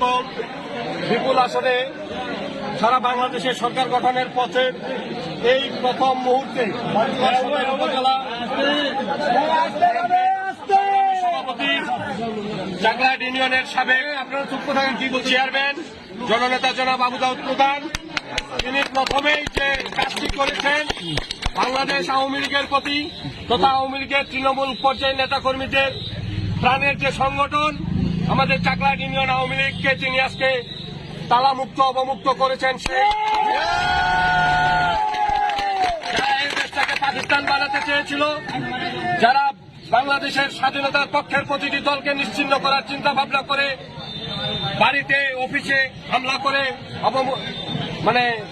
তো বিপুল আসনে সারা বাংলাদেশের সরকার গঠনের পথে এই প্রথম মুহূর্তে উপজেলা সভাপতি চাকলাহাট ইউনিয়নের সাবেক আপনারা চুপ থাকেন কি চেয়ারম্যান জননেতা জনাব আবু দাউদ প্রধান, তিনি প্রথমেই যে কাজটি করেছেন বাংলাদেশ আওয়ামী লীগের প্রতি তথা আওয়ামী লীগের তৃণমূল পর্যায়ের নেতা কর্মীদের প্রাণের যে সংগঠন আমাদের চাকলাহাট ইউনিয়ন আওয়ামী লীগকে তিনি আজকে তালামুক্ত অবমুক্ত করেছেন। সেই যারা এই দেশটাকে পাকিস্তান বানাতে চেয়েছিল, যারা বাংলাদেশের স্বাধীনতার পক্ষের প্রতিটি দলকে নিশ্চিহ্ন করার চিন্তা ভাবনা করে বাড়িতে অফিসে হামলা করে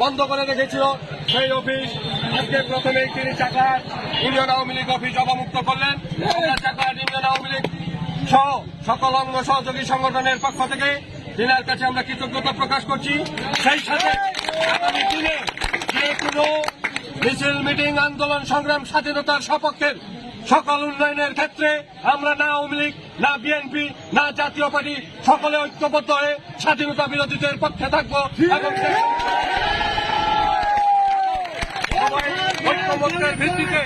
বন্ধ করে রেখেছিল, সেই অফিস আজকে প্রথমেই তিনি চাকলাহাট ইউনিয়ন আওয়ামী লীগ অফিস অবমুক্ত করলেন। আমরা চাকলাহাট ইউনিয়ন আওয়ামী লীগ সহ সকল অঙ্গ সহযোগী সংগঠনের পক্ষ থেকে তিনার কাছে আমরা কৃতজ্ঞতা প্রকাশ করছি। সেই সাথে আগামী দিনে যে কোনো মিছিল মিটিং আন্দোলন সংগ্রাম স্বাধীনতার সপক্ষের সকল উন্নয়নের ক্ষেত্রে আমরা না আওয়ামী লীগ না বিএনপি না জাতীয় পার্টি সকলে ঐক্যবদ্ধ হয়ে স্বাধীনতা বিরোধীদের পক্ষে থাকবো এবং ঐক্যবদ্ধের ভিত্তিতে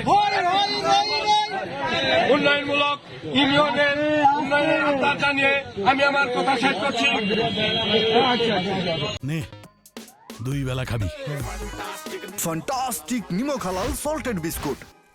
উন্নয়নমূলক ইউনিয়নের উন্নয়নের আহ্বান জানিয়ে আমি আমার কথা শেষ করছি। দুই বেলা খাবি ফ্যান্টাস্টিক নিমক হালাল সল্টেড বিস্কুট।